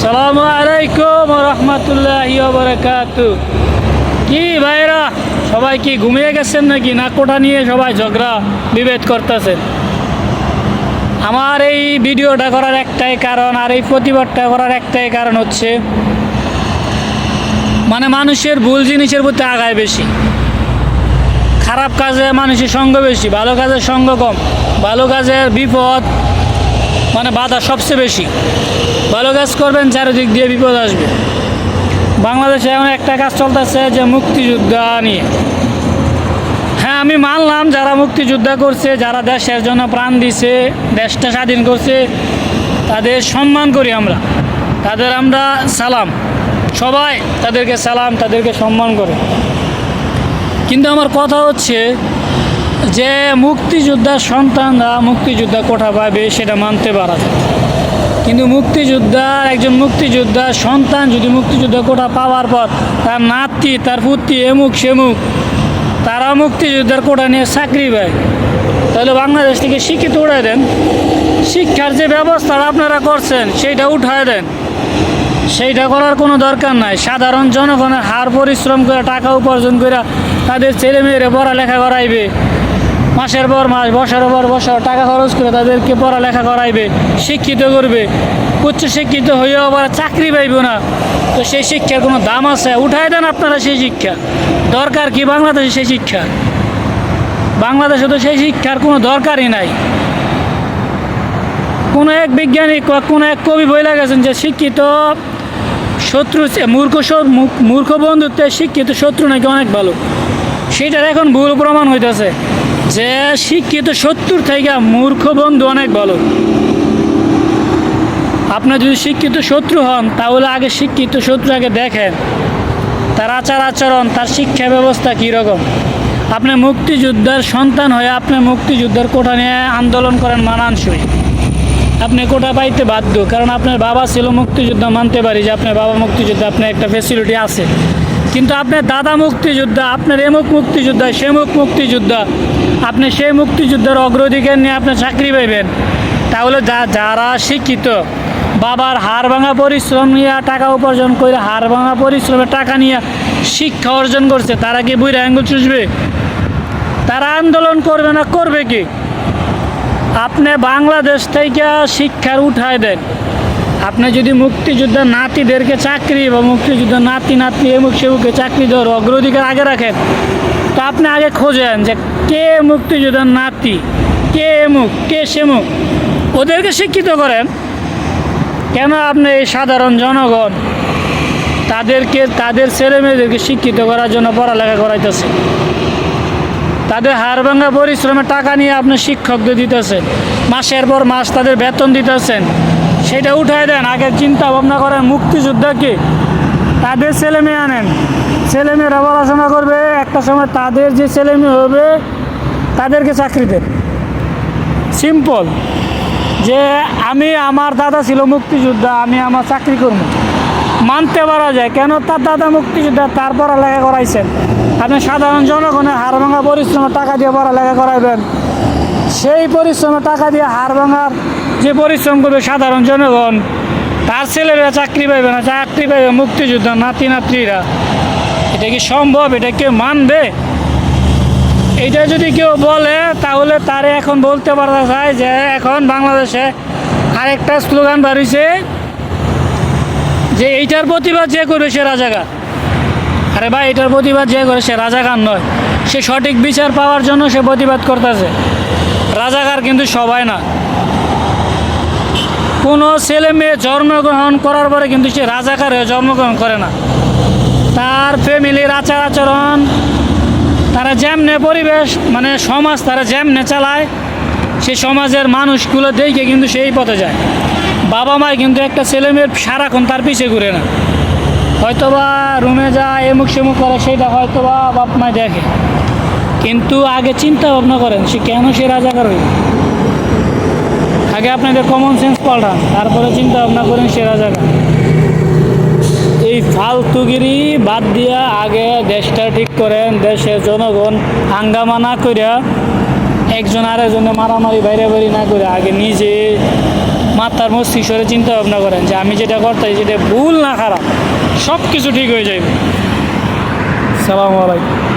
আসসালামু আলাইকুম রহমতুল্লাহি ওয়া বারাকাতুহু। কি ভাইরা, সবাই কি ঘুমিয়ে গেছেন নাকি? না কোঠা নিয়ে সবাই ঝগড়া বিভেদ করতেছেন? আমার এই ভিডিওটা করার একটাই কারণ, আর এই প্রতিবাদটা করার একটাই কারণ হচ্ছে মানুষের ভুল জিনিসের প্রতি আগায় বেশি, খারাপ কাজে মানুষের সঙ্গ বেশি, ভালো কাজের সঙ্গ কম। ভালো কাজের বিপদ বাধা সবচেয়ে বেশি। ভালো কাজ করবেন, চারিদিক দিয়ে বিপদ আসবে। বাংলাদেশে এমন একটা কাজ চলতেছে যে মুক্তিযোদ্ধা নিয়ে। হ্যাঁ, আমি মানলাম যারা মুক্তিযোদ্ধা করছে, যারা দেশের জন্য প্রাণ দিছে, দেশটা স্বাধীন করছে, তাদের সম্মান করি আমরা, তাদের আমরা সালাম, সবাই তাদেরকে সালাম, তাদেরকে সম্মান করে। কিন্তু আমার কথা হচ্ছে যে মুক্তিযোদ্ধার সন্তানরা মুক্তিযোদ্ধা কোঠা পাবে সেটা মানতে পারা যায়, কিন্তু একজন মুক্তিযোদ্ধার সন্তান যদি মুক্তিযোদ্ধা কোঠা পাওয়ার পর তার নাতি, তার পুত্রী, এমুক সেমুক তারা মুক্তিযোদ্ধার কোঠা নিয়ে চাকরি পায়, তাহলে বাংলাদেশ থেকে শিক্ষিত উঠায় দেন। শিক্ষার যে ব্যবস্থাটা আপনারা করছেন সেইটা উঠায় দেন, সেইটা করার কোনো দরকার নাই। সাধারণ জনগণের হার পরিশ্রম করে টাকা উপার্জন করে তাদের ছেলেমেয়েরা পড়ালেখা করাইবে, মাসের পর মাস, বছরের পর বছর টাকা খরচ করে তাদেরকে পড়ালেখা করাইবে, শিক্ষিত করবে। উচ্চ শিক্ষিত হয়েও আবার চাকরি পাইব না, তো সেই শিক্ষার কোনো দাম আছে? উঠাই দেন আপনারা সেই শিক্ষা। দরকার কি বাংলাদেশে সেই শিক্ষা? বাংলাদেশে তো সেই শিক্ষার কোনো দরকারই নাই। কোনো এক বিজ্ঞানী, কোনো এক কবি বলে গেছেন যে শিক্ষিত শত্রু, মূর্খ বন্ধুত্বে শিক্ষিত শত্রু নাকি অনেক ভালো। সেটার এখন ভুল প্রমাণ হইতেছে যে শিক্ষিত শত্রুর থেকে মূর্খ বন্ধু অনেক ভালো। আপনার যদি শিক্ষিত শত্রু হন, তাহলে আগে শিক্ষিত শত্রু আগে দেখেন তার আচার আচরণ, তার শিক্ষা ব্যবস্থা কীরকম। আপনি মুক্তিযোদ্ধার সন্তান হয়ে আপনি মুক্তিযোদ্ধার কোঠা নিয়ে আন্দোলন করেন মানানসই। আপনি কোঠা পাইতে বাধ্য, কারণ আপনার বাবা ছিল মুক্তিযোদ্ধা, মানতে পারি যে আপনার বাবা মুক্তিযোদ্ধা, আপনার একটা ফ্যাসিলিটি আছে। কিন্তু আপনার দাদা মুক্তিযোদ্ধা, আপনার এমুক মুক্তিযোদ্ধা, সেমুক মুক্তিযোদ্ধা, আপনি সেই মুক্তিযোদ্ধার অগ্রাধিকার নিয়ে আপনি চাকরি পাইবেন। তাহলে যারা শিক্ষিত, বাবার হাড় ভাঙা পরিশ্রম নিয়ে টাকা উপার্জন করে, হাড় ভাঙা পরিশ্রমের টাকা নিয়ে শিক্ষা অর্জন করছে, তারা কি বুইরা আঙ্গুল চুষবে? তারা আন্দোলন করবে না, করবে কি? আপনি বাংলাদেশ থেকে শিক্ষার উঠায় দেন। আপনি যদি মুক্তিযোদ্ধার নাতিদেরকে চাকরি বা মুক্তিযোদ্ধার নাতি এমুক সেমুকে চাকরি দেওয়ার অগ্রাধিকার আগে রাখেন, তো আপনি আগে খোঁজেন যে কে মুক্তিযোদ্ধার নাতি, কে এমুক, কে সেমুক, ওদেরকে শিক্ষিত করেন। কেন আপনি এই সাধারণ জনগণ তাদের ছেলে মেয়েদেরকে শিক্ষিত করার জন্য পড়ালেখা করাইতেছে, তাদের হাড় ভাঙা পরিশ্রমের টাকা নিয়ে আপনি শিক্ষকদের দিতেছেন, মাসের পর মাস তাদের বেতন দিতেছেন? সেটা উঠায় দেন, আগে চিন্তা ভাবনা করেন মুক্তিযোদ্ধাকে, তাদের ছেলে মেয়ে আনেন, ছেলেমেয়েরা পড়াশোনা করবে, একটা সময় তাদের যে ছেলে মেয়ে হবে তাদেরকে চাকরি দেন। সিম্পল, যে আমার দাদা ছিল মুক্তিযোদ্ধা, আমি আমার চাকরি করব, মানতে পারা যায়। কেন? তার দাদা মুক্তিযোদ্ধা, তার পড়ালেখা করাইছেন। আপনি সাধারণ জনগণের হাড় ভাঙা পরিশ্রমের টাকা দিয়ে পড়ালেখা করাইবেন, সেই পরিশ্রমের টাকা দিয়ে হাড় ভাঙার যে পরিশ্রম করবে সাধারণ জনগণ, তার ছেলেরা চাকরি পাইবে না, চাকরি পাইবে মুক্তিযোদ্ধা নাতি নাতনিরা। এটা কি সম্ভব? এটা কেউ মানবে? এটা যদি কেউ বলে, তাহলে তারে এখন বলতে পারা যায় যে এখন বাংলাদেশে আরেকটা স্লোগান বাড়িছে যে এইটার প্রতিবাদ যে করবে সে রাজাকার। আরে ভাই, এটার প্রতিবাদ যে করে সে রাজাকার নয়, সে সঠিক বিচার পাওয়ার জন্য সে প্রতিবাদ করতেছে। রাজাকার কিন্তু সবাই না। কোনো ছেলে মেয়ে জন্মগ্রহণ করার পরে কিন্তু সে রাজাকার হয়ে জন্মগ্রহণ করে না। তার ফ্যামিলির আচার আচরণ, তারা যেমনে পরিবেশ সমাজ তারা যেমনে চালায়, সেই সমাজের মানুষগুলো দেখে কিন্তু সেই পথে যায়। বাবা মায় কিন্তু একটা ছেলে মেয়ের সারাক্ষণ তার পিছিয়ে ঘুরে না, হয়তোবা রুমে যায় এমুক সেমুক করে, সেইটা হয়তোবা বাপ মায় দেখে। কিন্তু আগে চিন্তা ভাবনা করেন সে কেন সে রাজাকার হইল। আগে আপনাদের কমন সেন্স পাল্টান, তারপরে চিন্তা ভাবনা করেন সে রাজাকার। এই ফালতুগিরি বাদ দিয়া আগে দেশটা ঠিক করেন, দেশের জনগণ হাঙ্গামা না করিয়া একজন আরেকজনে মারামারি বাইরে না করে আগে নিজে মাথার মস্তিষ্কে চিন্তা ভাবনা করেন যে আমি যেটা করতে যেটা ভুল না খারাপ, সব কিছু ঠিক হয়ে যাবে। সালামু আলাইকুম।